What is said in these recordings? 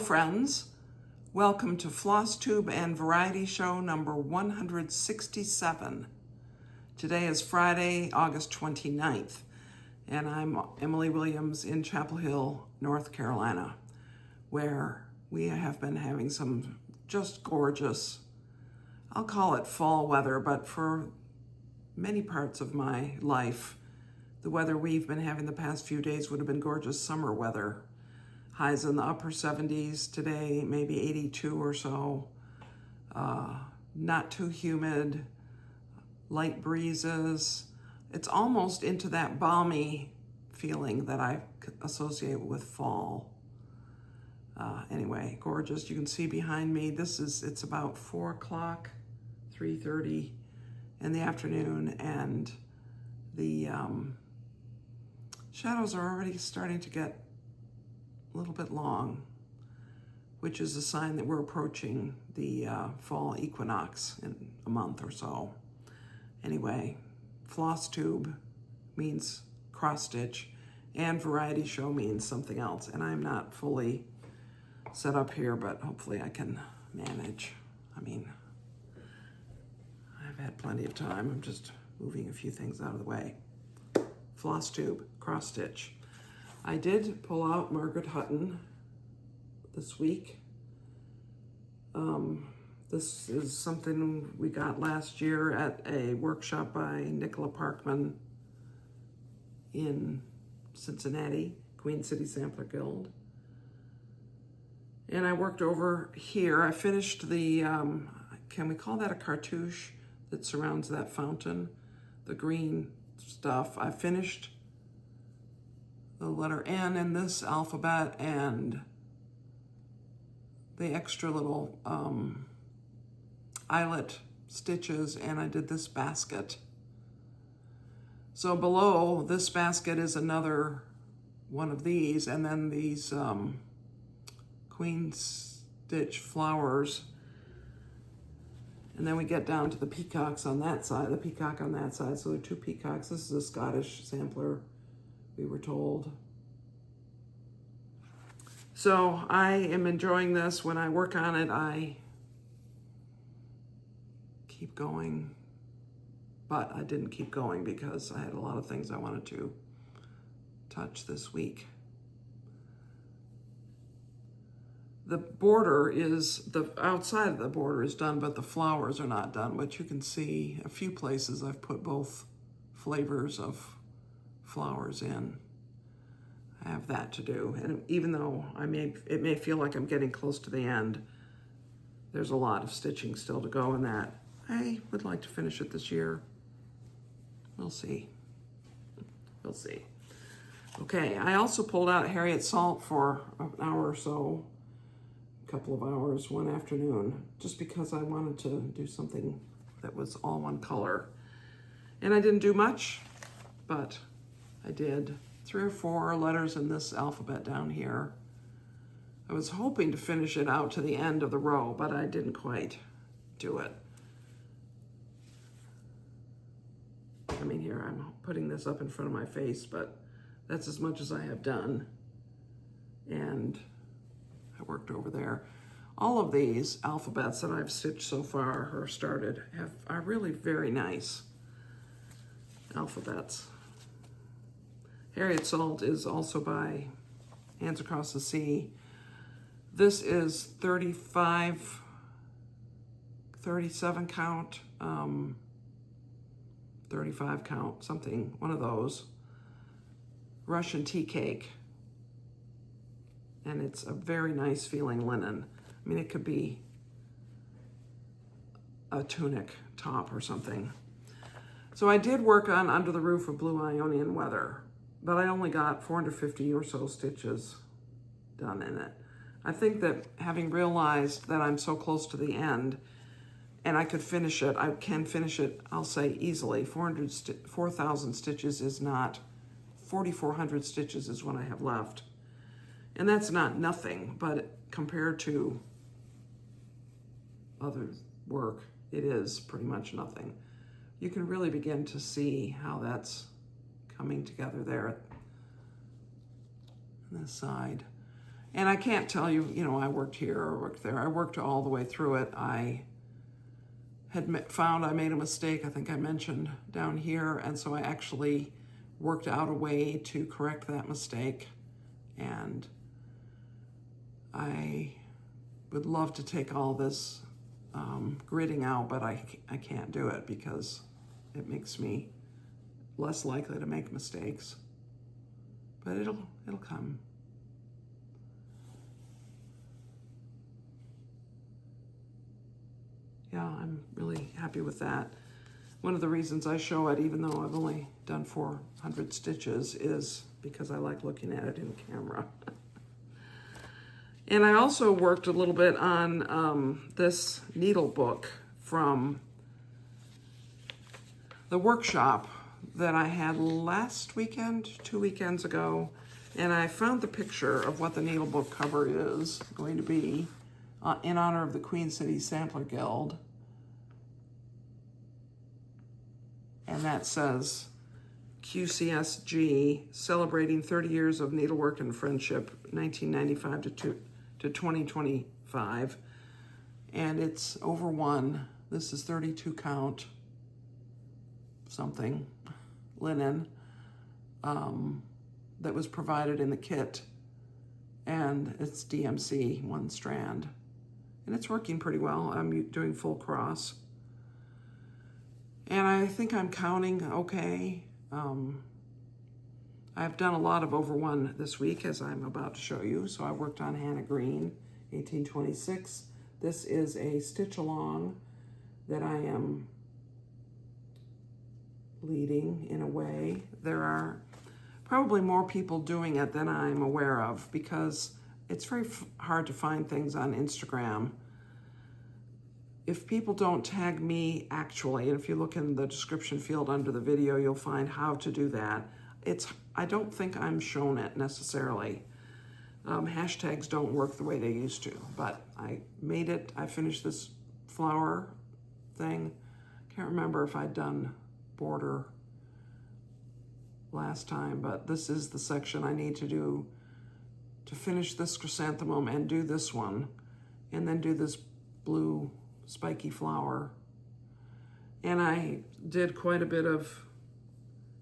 friends. Welcome to Flosstube and Variety Show number 167. Today is Friday, August 29th, and I'm Emily Williams in Chapel Hill, North Carolina, where we have been having some just gorgeous, I'll call it fall weather, but for many parts of my life, the weather we've been having the past few days would have been gorgeous summer weather. Highs in the upper 70s today, maybe 82 or so. Not too humid, light breezes. It's almost into that balmy feeling that I associate with fall. Anyway, gorgeous. You can see behind me, it's about 4 o'clock, 3:30 in the afternoon, and the shadows are already starting to get a little bit long, which is a sign that we're approaching the fall equinox in a month or so. Anyway, Flosstube means cross stitch and Variety Show means something else. And I'm not fully set up here, but hopefully I can manage. I mean, I've had plenty of time. I'm just moving a few things out of the way. Flosstube, cross stitch. I did pull out Margaret Hutton this week. This is something we got last year at a workshop by Nicola Parkman in Cincinnati, Queen City Sampler Guild. And I worked over here. I finished the, can we call that a cartouche that surrounds that fountain? The green stuff. I finished the letter N in this alphabet and the extra little eyelet stitches, and I did this basket. So below this basket is another one of these, and then these queen stitch flowers. And then we get down to the peacocks on that side, the peacock on that side. So there are two peacocks. This is a Scottish sampler, we were told. So I am enjoying this. When I work on it, I keep going, but I didn't keep going because I had a lot of things I wanted to touch this week. The border is, the outside of the border is done, but the flowers are not done, but you can see a few places I've put both flavors of flowers in. I have that to do, and even though it may feel like I'm getting close to the end, there's a lot of stitching still to go in that. I would like to finish it this year. We'll see. We'll see. Okay, I also pulled out Harriet salt for an hour or so, a couple of hours, one afternoon, just because I wanted to do something that was all one color. And I didn't do much, but I did 3 or 4 letters in this alphabet down here. I was hoping to finish it out to the end of the row, but I didn't quite do it. I mean, here I'm putting this up in front of my face, but that's as much as I have done. And I worked over there. All of these alphabets that I've stitched so far or started are really very nice alphabets. Harriet Salt is also by Hands Across the Sea. This is 37 count, 35 count, something, one of those. Russian tea cake. And it's a very nice feeling linen. I mean, it could be a tunic top or something. So I did work on Under the Roof of Blue Ionian Weather, but I only got 450 or so stitches done in it. I think that having realized that I'm so close to the end and I could finish it, I can finish it, I'll say easily. 4,000 stitches is not, 4,400 stitches is what I have left. And that's not nothing, but compared to other work, it is pretty much nothing. You can really begin to see how that's coming together there on this side. And I can't tell you, you know, I worked here or worked there. I worked all the way through it. I had found I made a mistake, I think I mentioned down here, and so I actually worked out a way to correct that mistake. And I would love to take all this gridding out, but I can't do it because it makes me less likely to make mistakes. But it'll come. Yeah, I'm really happy with that. One of the reasons I show it, even though I've only done 400 stitches, is because I like looking at it in camera. And I also worked a little bit on this needle book from the workshop that I had last weekend, 2 weekends ago. And I found the picture of what the needle book cover is going to be in honor of the Queen City Sampler Guild. And that says, QCSG, celebrating 30 years of needlework and friendship, 1995 to 2025. And it's over one. This is 32 count something linen that was provided in the kit. And it's DMC, 1 strand. And it's working pretty well. I'm doing full cross. And I think I'm counting okay. I've done a lot of over one this week, as I'm about to show you. So I worked on Hannah Green, 1826. This is a stitch along that I am leading in a way. There are probably more people doing it than I'm aware of because it's very hard to find things on Instagram. If people don't tag me actually, and if you look in the description field under the video, you'll find how to do that. I don't think I'm shown it necessarily. Hashtags don't work the way they used to, but I made it. I finished this flower thing. Can't remember if I'd done border last time, but this is the section I need to do to finish this chrysanthemum and do this one, and then do this blue spiky flower. And I did quite a bit of,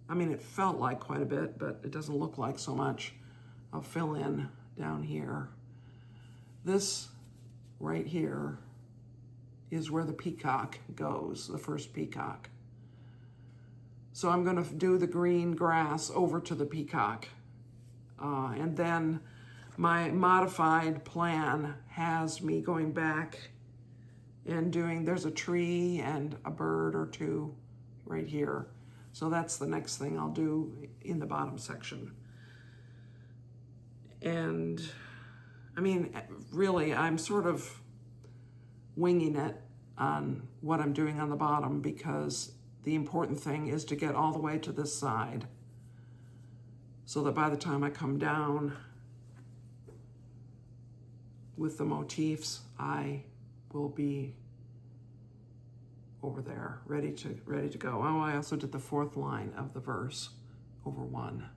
I mean, it felt like quite a bit, but it doesn't look like so much. I'll fill in down here. This right here is where the peacock goes, the first peacock. So I'm gonna do the green grass over to the peacock. And then my modified plan has me going back and doing, there's a tree and a bird or two right here. So that's the next thing I'll do in the bottom section. And I mean, really, I'm sort of winging it on what I'm doing on the bottom because the important thing is to get all the way to this side so that by the time I come down with the motifs, I will be over there, ready to go. Oh, I also did the 4th line of the verse over one.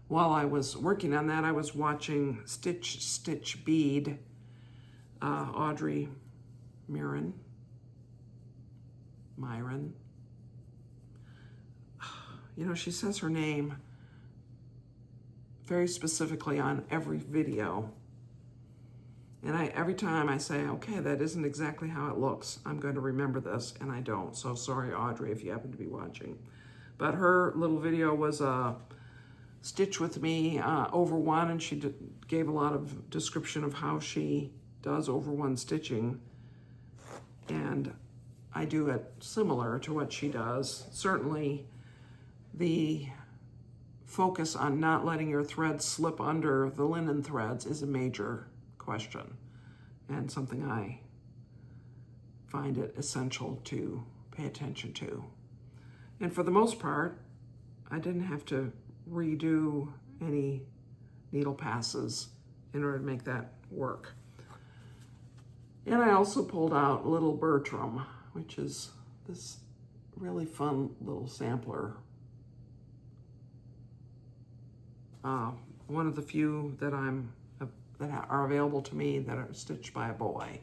While I was working on that, I was watching Stitch, Stitch, Bead, Audrey Myron. You know, she says her name very specifically on every video. And every time I say, okay, that isn't exactly how it looks, I'm going to remember this, and I don't. So sorry, Audrey, if you happen to be watching. But her little video was a stitch with me over one, and she gave a lot of description of how she does over one stitching. And I do it similar to what she does. Certainly, the focus on not letting your threads slip under the linen threads is a major question and something I find it essential to pay attention to. And for the most part, I didn't have to redo any needle passes in order to make that work. And I also pulled out Little Bertram, which is this really fun little sampler. One of the few that I'm that are available to me that are stitched by a boy.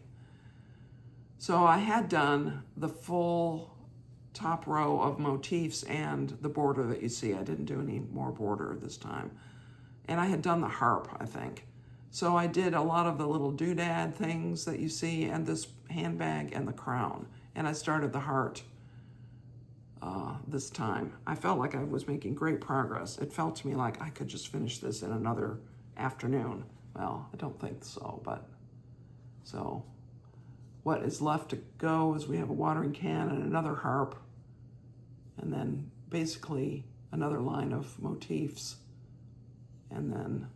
So I had done the full top row of motifs and the border that you see. I didn't do any more border this time. And I had done the harp, I think. So I did a lot of the little doodad things that you see and this handbag and the crown. And I started the heart this time. I felt like I was making great progress. It felt to me like I could just finish this in another afternoon. Well, I don't think so, but so what is left to go is we have a watering can and another harp, and then basically another line of motifs, and then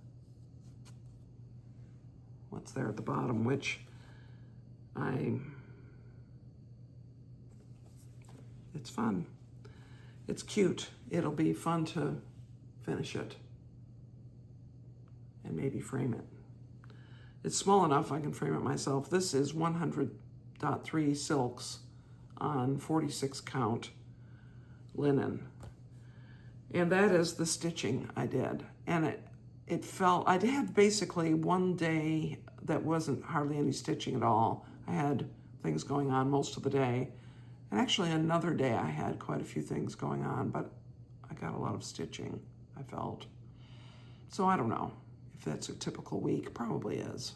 what's there at the bottom, which it's fun. It's cute. It'll be fun to finish it and maybe frame it. It's small enough I can frame it myself. This is 100.3 silks on 46 count linen. And that is the stitching I did. And it felt, I had basically one day that wasn't hardly any stitching at all. I had things going on most of the day. And actually another day I had quite a few things going on, but I got a lot of stitching, I felt. So I don't know if that's a typical week, probably is.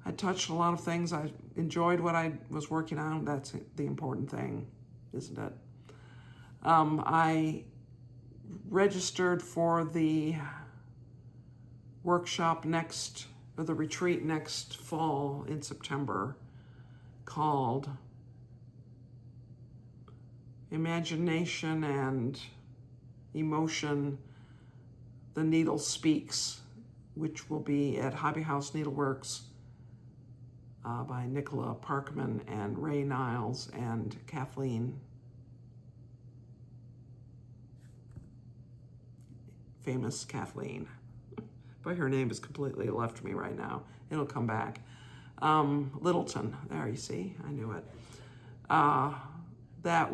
I touched a lot of things. I enjoyed what I was working on. That's the important thing, isn't it? I registered for the workshop or the retreat next fall in September called Imagination and Emotion, The Needle Speaks, which will be at Hobby House Needleworks by Nicola Parkman and Ray Niles and Kathleen, famous Kathleen. But her name has completely left me right now. It'll come back. Littleton, there you see, I knew it. It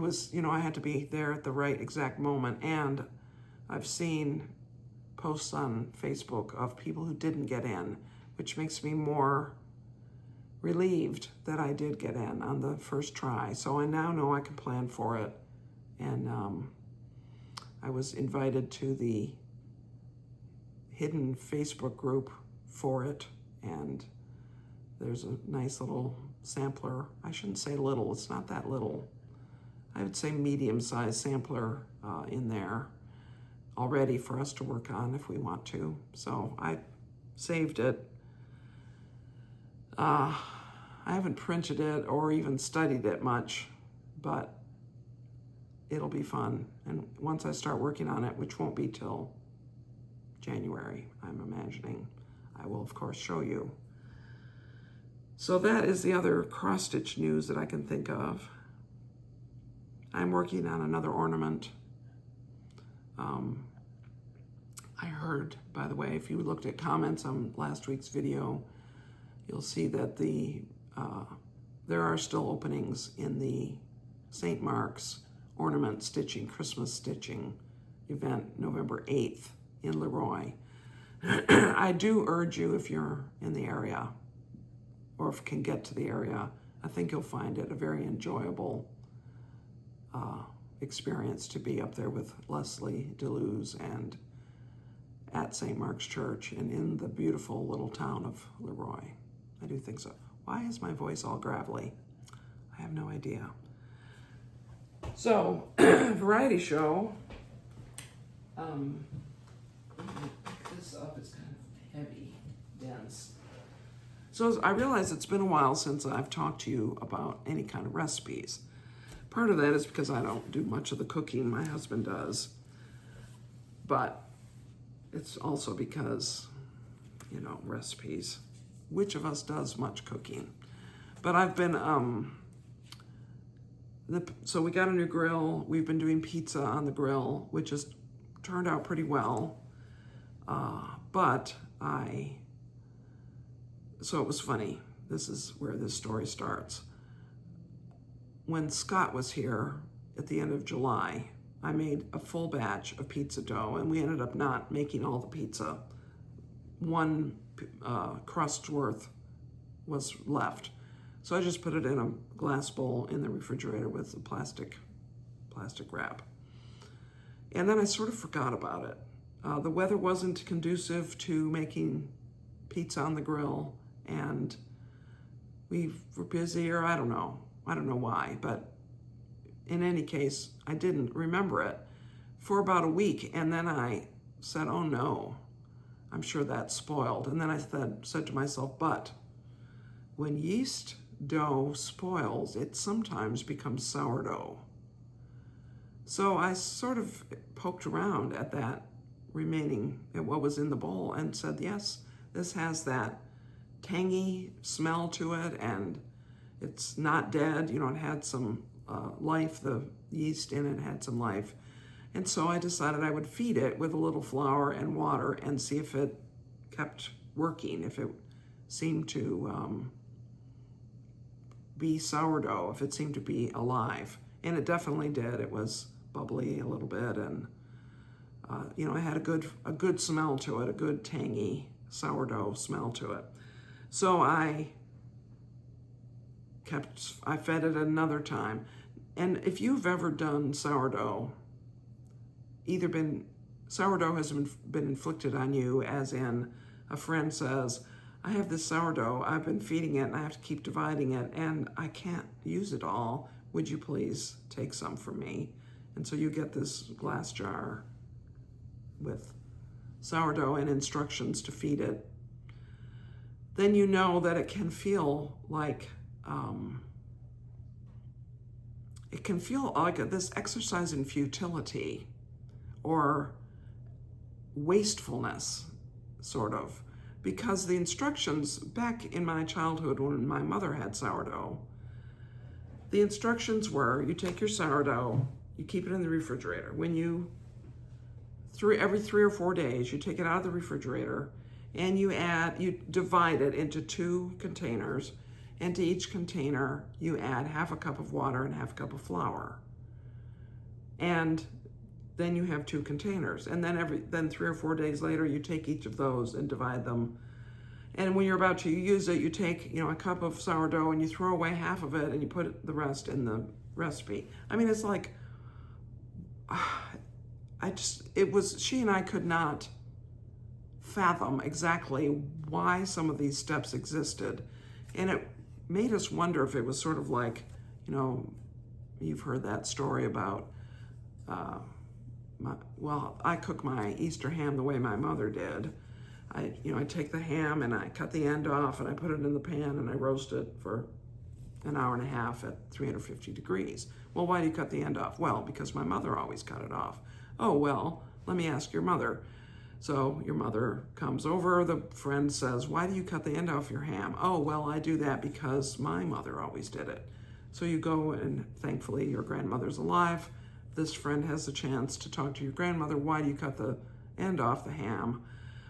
was, I had to be there at the right exact moment. And I've seen posts on Facebook of people who didn't get in, which makes me more relieved that I did get in on the first try. So I now know I can plan for it. And I was invited to the hidden Facebook group for it. And there's a nice little sampler. I shouldn't say little, it's not that little. I would say medium-sized sampler in there already for us to work on if we want to. So I saved it. I haven't printed it or even studied it much, but it'll be fun. And once I start working on it, which won't be till January, I'm imagining, I will of course show you. So that is the other cross-stitch news that I can think of. I'm working on another ornament. I heard, by the way, if you looked at comments on last week's video, you'll see that there are still openings in the St. Mark's ornament stitching, Christmas stitching event, November 8th in Leroy. I do urge you, if you're in the area, or if you can get to the area, I think you'll find it a very enjoyable experience to be up there with Leslie DeLuz and at St. Mark's Church and in the beautiful little town of Leroy. I do think so. Why is my voice all gravelly? I have no idea. So, variety show. Let me pick this up. It's kind of heavy, dense. So I realize it's been a while since I've talked to you about any kind of recipes. Part of that is because I don't do much of the cooking, my husband does. But it's also because, recipes. Which of us does much cooking? But I've been, so we got a new grill. We've been doing pizza on the grill, which has turned out pretty well. So it was funny. This is where this story starts. When Scott was here at the end of July, I made a full batch of pizza dough, and we ended up not making all the pizza. one crust worth was left. So I just put it in a glass bowl in the refrigerator with a plastic wrap. And then I sort of forgot about it. The weather wasn't conducive to making pizza on the grill, and we were busy, or I don't know why, but in any case, I didn't remember it for about a week, and then I said, oh no, I'm sure that's spoiled. And then I said to myself, but when yeast dough spoils, it sometimes becomes sourdough. So I sort of poked around at that at what was in the bowl, and said, yes, this has that tangy smell to it, and it's not dead. You know, it had some life. The yeast in it had some life. And so I decided I would feed it with a little flour and water and see if it kept working, if it seemed to be sourdough, if it seemed to be alive. And it definitely did. It was bubbly a little bit, and you know, it had a good smell to it, a good tangy sourdough smell to it. So I fed it another time. And if you've ever done sourdough, sourdough has been inflicted on you, as in a friend says, I have this sourdough, I've been feeding it and I have to keep dividing it and I can't use it all. Would you please take some for me? And so you get this glass jar with sourdough and instructions to feed it. Then you know that it can feel like this exercise in futility or wastefulness, sort of, because the instructions back in my childhood when my mother had sourdough, the instructions were, you take your sourdough, you keep it in the refrigerator. Every 3 or 4 days, you take it out of the refrigerator and you divide it into 2 containers, and to each container you add half a cup of water and half a cup of flour. And then you have 2 containers. And then 3 or 4 days later, you take each of those and divide them. And when you're about to use it, you take, you know, a cup of sourdough and you throw away half of it and you put the rest in the recipe. I mean, it's like, she and I could not fathom exactly why some of these steps existed. And it made us wonder if it was sort of like, you know, you've heard that story about, I cook my Easter ham the way my mother did. I take the ham and I cut the end off and I put it in the pan and I roast it for an hour and a half at 350 degrees. Well, why do you cut the end off? Well, because my mother always cut it off. Oh, well, let me ask your mother. So your mother comes over, the friend says, why do you cut the end off your ham? Oh, well, I do that because my mother always did it. So you go, and thankfully your grandmother's alive. This friend has the chance to talk to your grandmother. Why do you cut the end off the ham?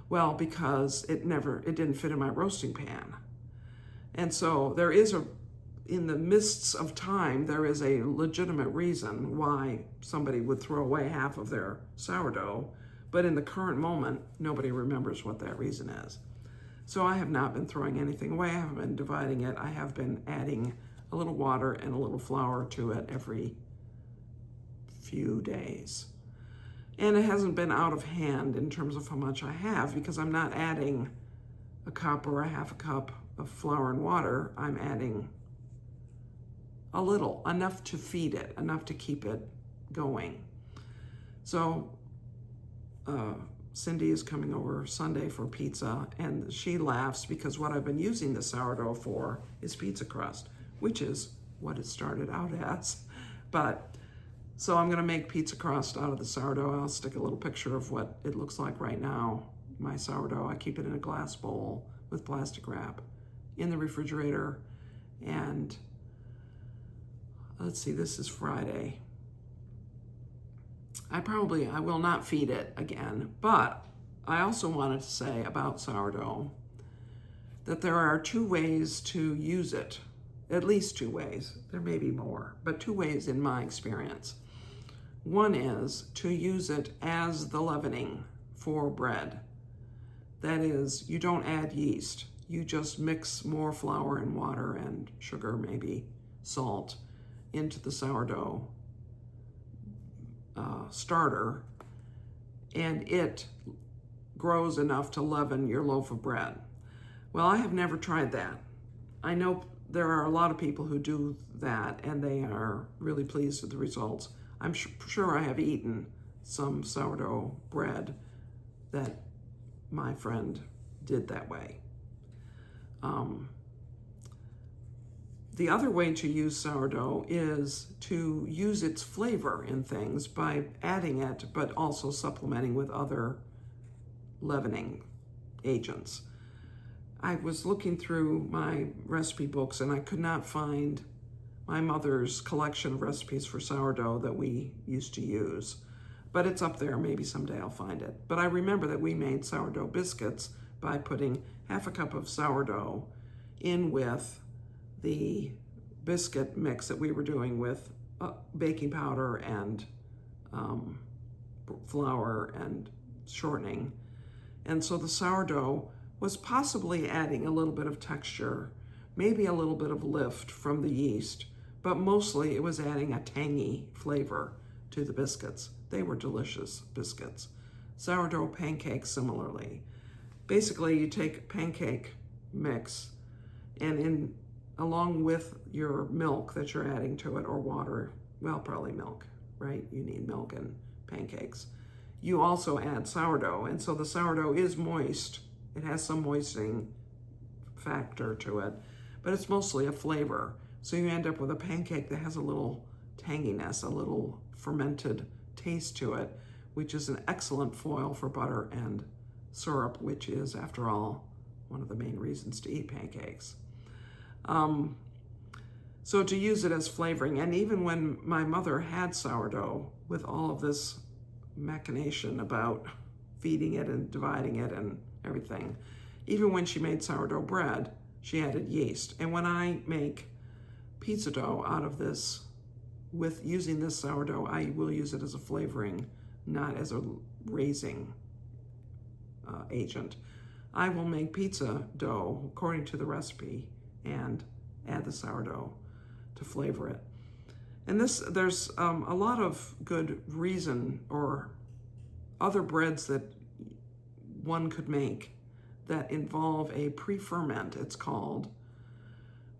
Well, because it didn't fit in my roasting pan. And so in the mists of time, there is a legitimate reason why somebody would throw away half of their sourdough, but in the current moment, nobody remembers what that reason is. So I have not been throwing anything away. I haven't been dividing it. I have been adding a little water and a little flour to it every few days. And it hasn't been out of hand in terms of how much I have, because I'm not adding a cup or a half a cup of flour and water. I'm adding a little, enough to feed it, enough to keep it going. So Cindy is coming over Sunday for pizza, and she laughs because what I've been using the sourdough for is pizza crust, which is what it started out as. So I'm gonna make pizza crust out of the sourdough. I'll stick a little picture of what it looks like right now. My sourdough, I keep it in a glass bowl with plastic wrap in the refrigerator. And let's see, this is Friday. I will not feed it again, but I also wanted to say about sourdough that there are 2 ways to use it, at least 2 ways. There may be more, but 2 ways in my experience. One is to use it as the leavening for bread. That is, you don't add yeast. You just mix more flour and water and sugar, maybe salt, into the sourdough starter, and it grows enough to leaven your loaf of bread. Well, I have never tried that. I know there are a lot of people who do that, and they are really pleased with the results. I'm sure I have eaten some sourdough bread that my friend did that way. The other way to use sourdough is to use its flavor in things by adding it, but also supplementing with other leavening agents. I was looking through my recipe books and I could not find my mother's collection of recipes for sourdough that we used to use, but it's up there. Maybe someday I'll find it. But I remember that we made sourdough biscuits by putting half a cup of sourdough in with the biscuit mix that we were doing with baking powder and flour and shortening. And so the sourdough was possibly adding a little bit of texture, maybe a little bit of lift from the yeast, but mostly it was adding a tangy flavor to the biscuits. They were delicious biscuits. Sourdough pancakes similarly. Basically, you take pancake mix and along with your milk that you're adding to it, or water, well, probably milk, right? You need milk in pancakes. You also add sourdough, and so the sourdough is moist. It has some moistening factor to it, but it's mostly a flavor. So you end up with a pancake that has a little tanginess, a little fermented taste to it, which is an excellent foil for butter and syrup, which is, after all, one of the main reasons to eat pancakes. So to use it as flavoring, and even when my mother had sourdough, with all of this machination about feeding it and dividing it and everything, even when she made sourdough bread, she added yeast. And when I make pizza dough out of this, with using this sourdough, I will use it as a flavoring, not as a raising agent. I will make pizza dough according to the recipe and add the sourdough to flavor it. And there's a lot of good reason, or other breads that one could make that involve a pre-ferment, it's called,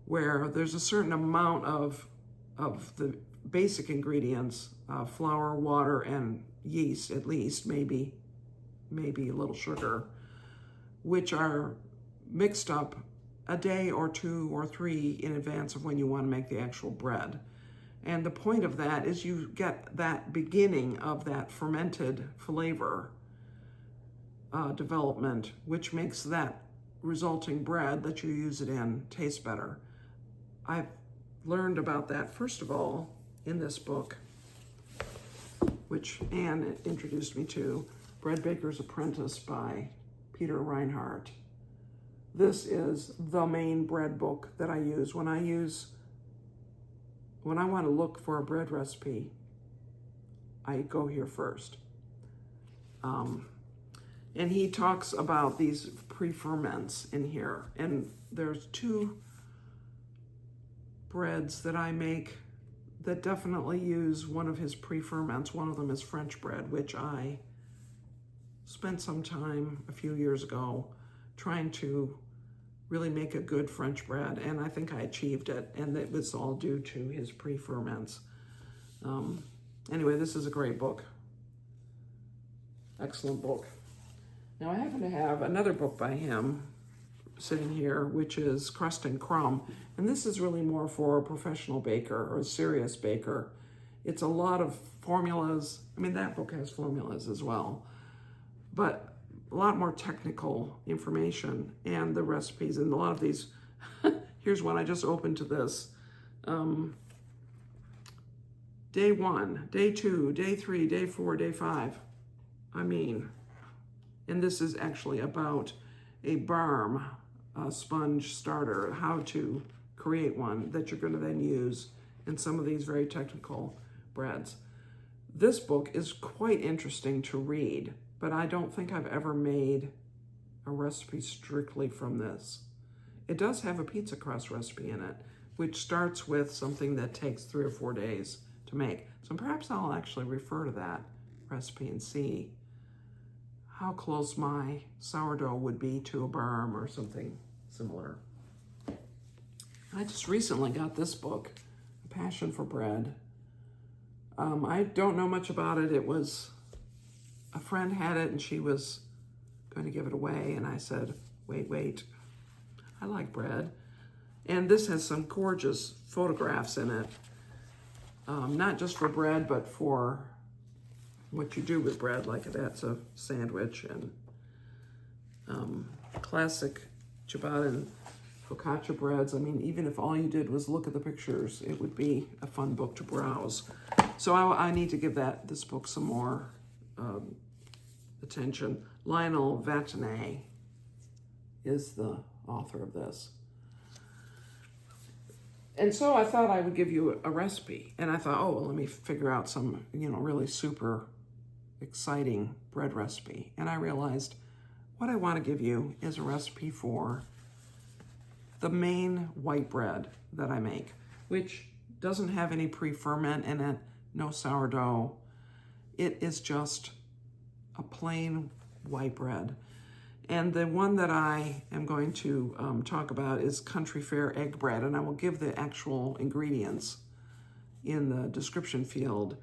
where there's a certain amount of the basic ingredients, flour, water, and yeast, at least, maybe a little sugar, which are mixed up a day or 2 or 3 in advance of when you want to make the actual bread. And the point of that is you get that beginning of that fermented flavor development, which makes that resulting bread that you use it in taste better. I've learned about that, first of all, in this book, which Anne introduced me to, Bread Baker's Apprentice by Peter Reinhardt. This is the main bread book that I use when I want to look for a bread recipe. I go here first. And he talks about these pre-ferments in here. And there's 2 breads that I make that definitely use one of his pre-ferments. One of them is French bread, which I spent some time a few years ago trying to really make a good French bread, and I think I achieved it, and it was all due to his pre-ferments. Anyway, this is a great book. Excellent book. Now, I happen to have another book by him sitting here, which is Crust and Crumb, and this is really more for a professional baker or a serious baker. It's a lot of formulas. I mean, that book has formulas as well, but a lot more technical information and the recipes, and a lot of these. Here's one I just opened to this. Day 1, day 2, day 3, day 4, day 5. And this is actually about a barm, a sponge starter, how to create one that you're going to then use in some of these very technical breads. This book is quite interesting to read, but I don't think I've ever made a recipe strictly from this. It does have a pizza crust recipe in it, which starts with something that takes 3 or 4 days to make. So perhaps I'll actually refer to that recipe and see how close my sourdough would be to a berm or something similar. I just recently got this book, A Passion for Bread. I don't know much about it. It was, a friend had it and she was going to give it away, and I said, wait, I like bread. And this has some gorgeous photographs in it, not just for bread, but for what you do with bread, like that's a sandwich, and classic ciabatta and focaccia breads. I mean, even if all you did was look at the pictures, it would be a fun book to browse. So I need to give this book some more attention. Lionel Vatanet is the author of this. And so I thought I would give you a recipe. And I thought, oh, well, let me figure out some, really super exciting bread recipe. And I realized what I want to give you is a recipe for the main white bread that I make, which doesn't have any pre-ferment in it, no sourdough. It is just a plain white bread. And the one that I am going to talk about is Country Fare egg bread, and I will give the actual ingredients in the description field.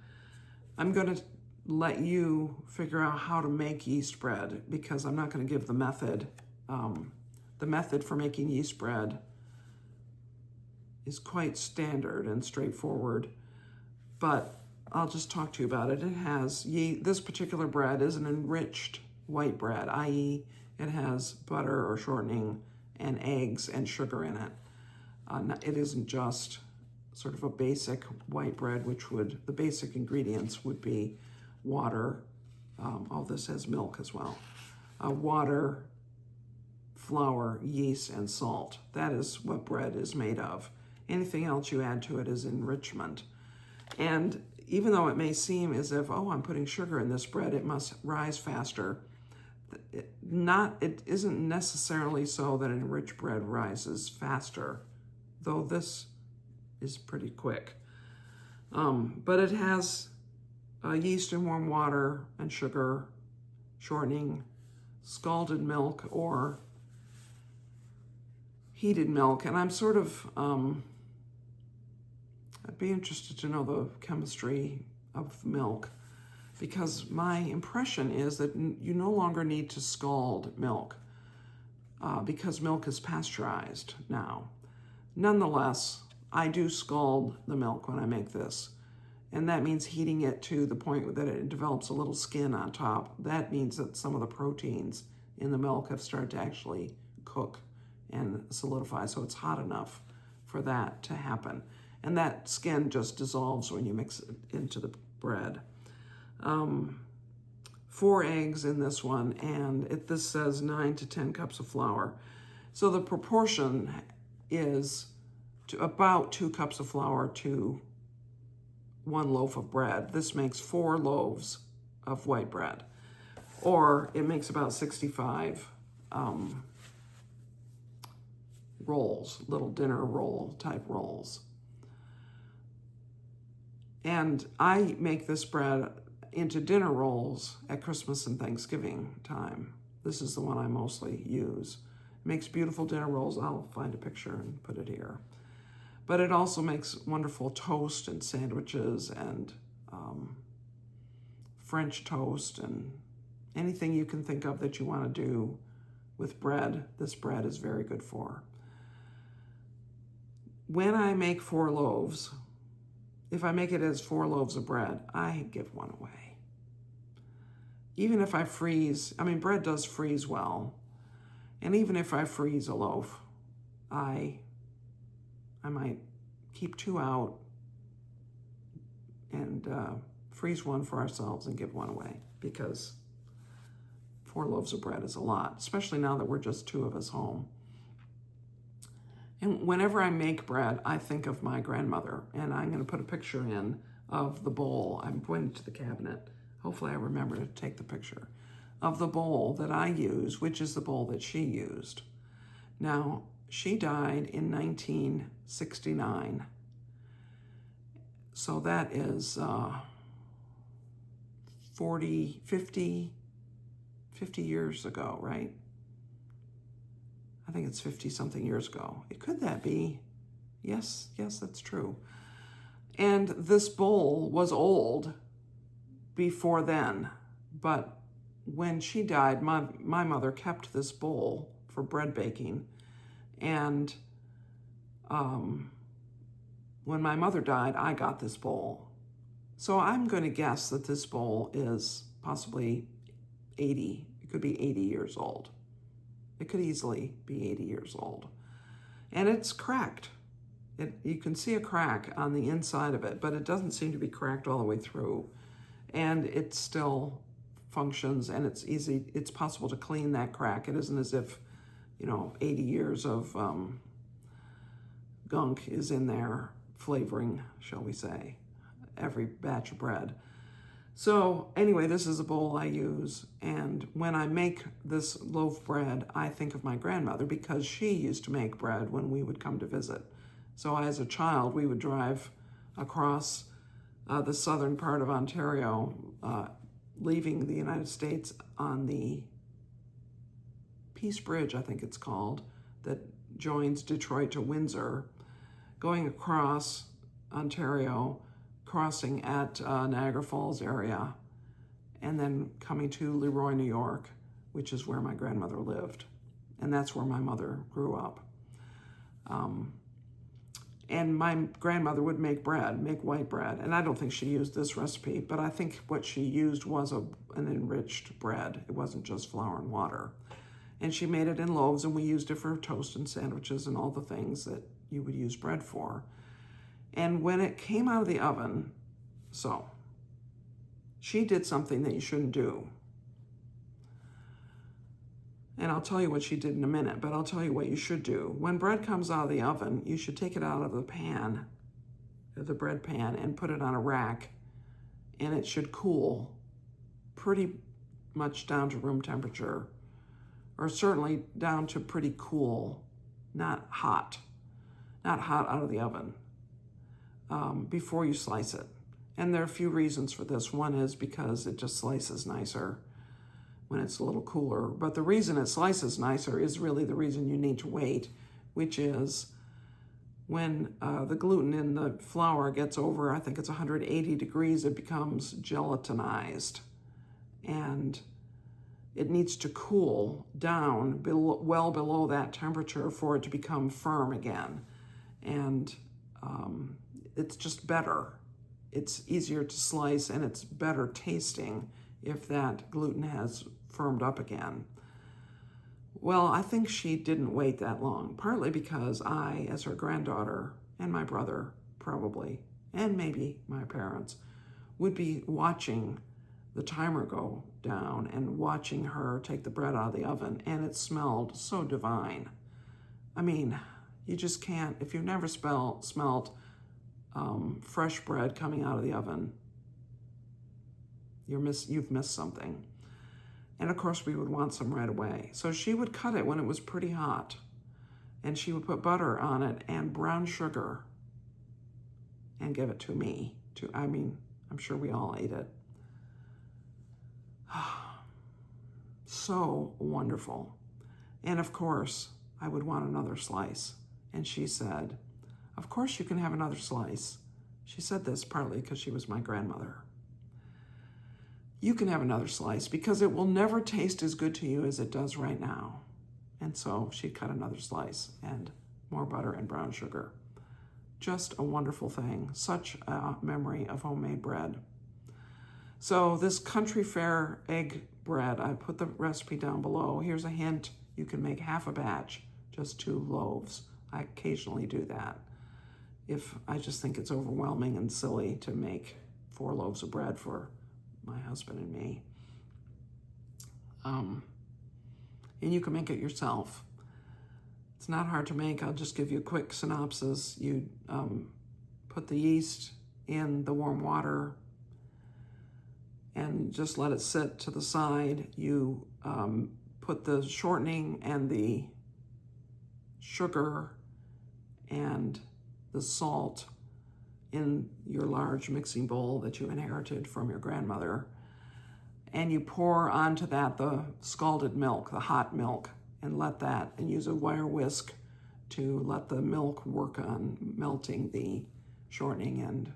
I'm going to let you figure out how to make yeast bread, because I'm not going to give the method. The method for making yeast bread is quite standard and straightforward, but I'll just talk to you about it. It has this particular bread is an enriched white bread, i.e. it has butter or shortening and eggs and sugar in it. It isn't just sort of a basic white bread, the basic ingredients would be water. This has milk as well. Water, flour, yeast, and salt. That is what bread is made of. Anything else you add to it is enrichment. And even though it may seem as if, I'm putting sugar in this bread, it must rise faster. It isn't necessarily so that an enriched bread rises faster, though this is pretty quick. But it has yeast and warm water and sugar, shortening, scalded milk or heated milk. And I'm sort of, I'd be interested to know the chemistry of milk, because my impression is that you no longer need to scald milk because milk is pasteurized now. Nonetheless, I do scald the milk when I make this, and that means heating it to the point that it develops a little skin on top. That means that some of the proteins in the milk have started to actually cook and solidify, so it's hot enough for that to happen. And that skin just dissolves when you mix it into the bread. 4 eggs in this one, and this says 9 to 10 cups of flour. So the proportion is about 2 cups of flour to 1 loaf of bread. This makes 4 loaves of white bread, or it makes about 65 rolls, little dinner roll type rolls. And I make this bread into dinner rolls at Christmas and Thanksgiving time. This is the one I mostly use. It makes beautiful dinner rolls. I'll find a picture and put it here. But it also makes wonderful toast and sandwiches and French toast and anything you can think of that you want to do with bread. This bread is very good for. When I make 4 loaves, if I make it as 4 loaves of bread, I give 1 away. Even if I freeze, bread does freeze well. And even if I freeze a loaf, I might keep 2 out and freeze 1 for ourselves and give 1 away, because 4 loaves of bread is a lot, especially now that we're just 2 of us home. And whenever I make bread, I think of my grandmother, and I'm going to put a picture in of the bowl. I'm pointing to the cabinet. Hopefully I remember to take the picture of the bowl that I use, which is the bowl that she used. Now, she died in 1969. So that is 50 years ago, right? I think it's 50-something years ago. Could that be? Yes, that's true. And this bowl was old before then, but when she died, my mother kept this bowl for bread baking. And when my mother died, I got this bowl. So I'm going to guess that this bowl is possibly 80. It could be 80 years old. It could easily be 80 years old. And it's cracked. You can see a crack on the inside of it, but it doesn't seem to be cracked all the way through. And it still functions, and it's possible to clean that crack. It isn't as if, 80 years of gunk is in there flavoring, shall we say, every batch of bread. So anyway, this is a bowl I use, and when I make this loaf bread, I think of my grandmother because she used to make bread when we would come to visit. So as a child, we would drive across the southern part of Ontario, leaving the United States on the Peace Bridge, I think it's called, that joins Detroit to Windsor, going across Ontario, crossing at Niagara Falls area, and then coming to Leroy, New York, which is where my grandmother lived. And that's where my mother grew up. And my grandmother would make white bread. And I don't think she used this recipe, but I think what she used was an enriched bread. It wasn't just flour and water. And she made it in loaves, and we used it for toast and sandwiches and all the things that you would use bread for. And when it came out of the oven, so she did something that you shouldn't do. And I'll tell you what she did in a minute, but I'll tell you what you should do. When bread comes out of the oven, you should take it out of the pan, the bread pan, and put it on a rack, and it should cool pretty much down to room temperature, or certainly down to pretty cool, not hot out of the oven, before you slice it. And there are a few reasons for this. One is because it just slices nicer when it's a little cooler. But the reason it slices nicer is really the reason you need to wait, which is when the gluten in the flour gets over, I think it's 180 degrees, it becomes gelatinized. And it needs to cool down well below that temperature for it to become firm again. And it's just better. It's easier to slice, and it's better tasting if that gluten has firmed up again. Well, I think she didn't wait that long, partly because I, as her granddaughter, and my brother probably, and maybe my parents, would be watching the timer go down and watching her take the bread out of the oven, and it smelled so divine. I mean, you just can't, if you've never smelled fresh bread coming out of the oven, you've missed something. And of course, we would want some right away. So she would cut it when it was pretty hot, and she would put butter on it and brown sugar and give it to me. I'm sure we all ate it. So wonderful. And of course, I would want another slice. And she said, "Of course you can have another slice." She said this partly because she was my grandmother. "You can have another slice because it will never taste as good to you as it does right now." And so she cut another slice and more butter and brown sugar. Just a wonderful thing. Such a memory of homemade bread. So this country fair egg bread, I put the recipe down below. Here's a hint. You can make half a batch, just 2 loaves. I occasionally do that if I just think it's overwhelming and silly to make 4 loaves of bread for my husband and me. And you can make it yourself. It's not hard to make. I'll just give you a quick synopsis. You put the yeast in the warm water. and just let it sit to the side. You put the shortening and the sugar and the salt in your large mixing bowl that you inherited from your grandmother, and you pour onto that the scalded milk, the hot milk, and let that, and use a wire whisk to let the milk work on melting the shortening and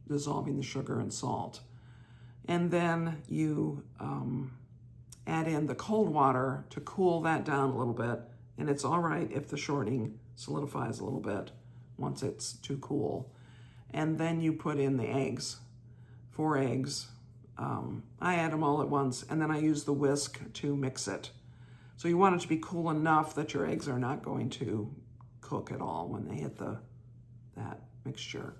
dissolving the sugar and salt. And then you add in the cold water to cool that down a little bit, and it's all right if the shortening solidifies a little bit once it's too cool. And then you put in the eggs, 4 eggs. I add them all at once, and then I use the whisk to mix it. So you want it to be cool enough that your eggs are not going to cook at all when they hit that mixture.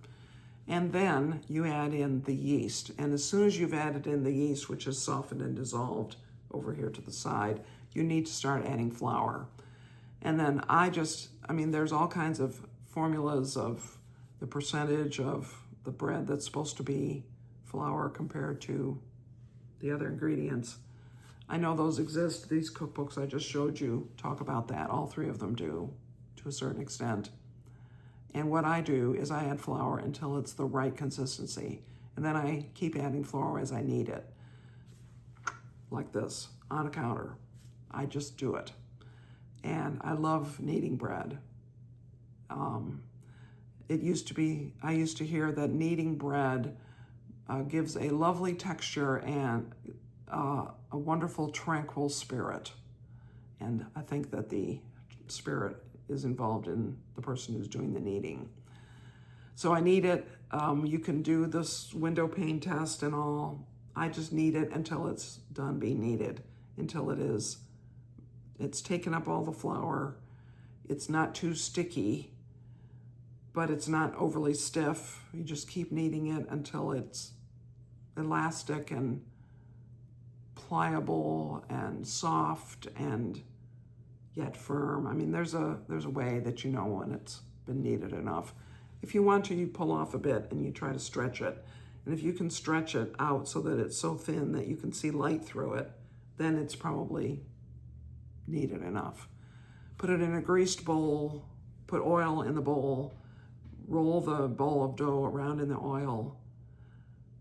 And then you add in the yeast. And as soon as you've added in the yeast, which is softened and dissolved over here to the side, you need to start adding flour. And then there's all kinds of formulas of the percentage of the bread that's supposed to be flour compared to the other ingredients. I know those exist. These cookbooks I just showed you talk about that. All 3 of them do, to a certain extent. And what I do is I add flour until it's the right consistency. And then I keep adding flour as I need it. Like this, on a counter. I just do it. And I love kneading bread. I used to hear that kneading bread gives a lovely texture and a wonderful tranquil spirit. And I think that the spirit is involved in the person who's doing the kneading. So I knead it. You can do this window pane test and all. I just knead it until it's done being kneaded, until it's taken up all the flour. It's not too sticky, but it's not overly stiff. You just keep kneading it until it's elastic and pliable and soft and yet firm. I mean, there's a way that you know when it's been kneaded enough. If you want to, you pull off a bit and you try to stretch it. And if you can stretch it out so that it's so thin that you can see light through it, then it's probably kneaded enough. Put it in a greased bowl, put oil in the bowl, roll the ball of dough around in the oil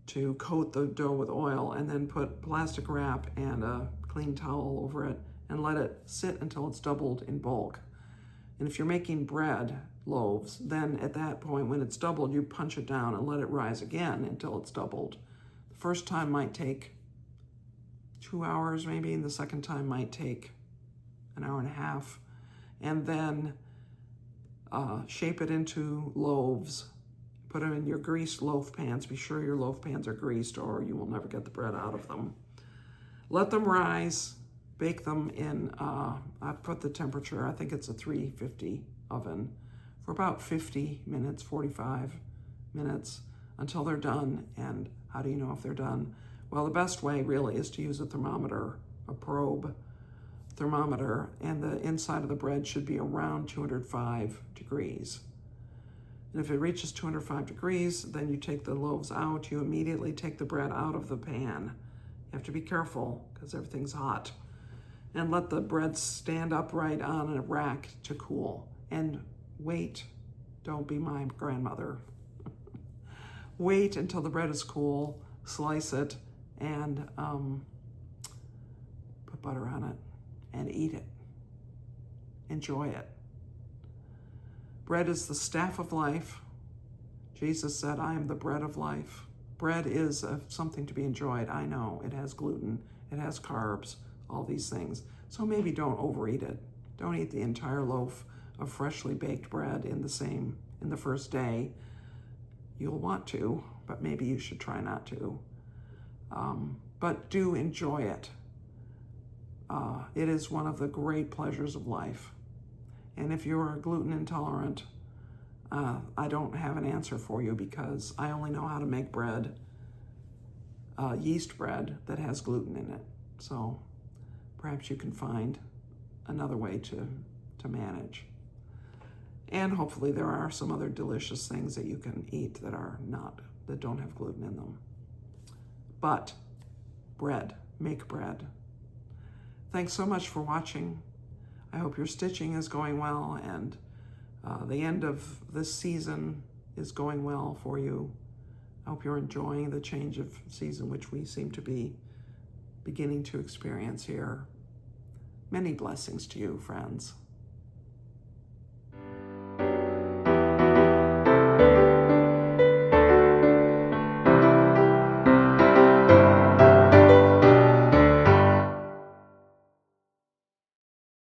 to coat the dough with oil, and then put plastic wrap and a clean towel over it and let it sit until it's doubled in bulk. And if you're making bread loaves, then at that point when it's doubled, you punch it down and let it rise again until it's doubled. The first time might take 2 hours maybe, and the second time might take an hour and a half. And then shape it into loaves. Put them in your greased loaf pans. Be sure your loaf pans are greased or you will never get the bread out of them. Let them rise. Bake them in, I put the temperature, I think it's a 350 oven, for about 50 minutes, 45 minutes, until they're done. And how do you know if they're done? Well, the best way really is to use a thermometer, a probe thermometer, and the inside of the bread should be around 205 degrees. And if it reaches 205 degrees, then you take the loaves out. You immediately take the bread out of the pan. You have to be careful because everything's hot. And let the bread stand upright on a rack to cool. And wait, don't be my grandmother. Wait until the bread is cool, slice it, and put butter on it, and eat it. Enjoy it. Bread is the staff of life. Jesus said, I am the bread of life. Bread is something to be enjoyed. I know it has gluten, it has carbs, all these things. So maybe don't overeat it. Don't eat the entire loaf of freshly baked bread in the first day. You'll want to, but maybe you should try not to. But do enjoy it. It is one of the great pleasures of life. And if you're gluten intolerant, I don't have an answer for you because I only know how to make bread, yeast bread that has gluten in it. So perhaps you can find another way to manage. And hopefully there are some other delicious things that you can eat that don't have gluten in them. but bread, make bread. Thanks so much for watching. I hope your stitching is going well and the end of this season is going well for you. I hope you're enjoying the change of season, which we seem to be beginning to experience here. Many blessings to you, friends.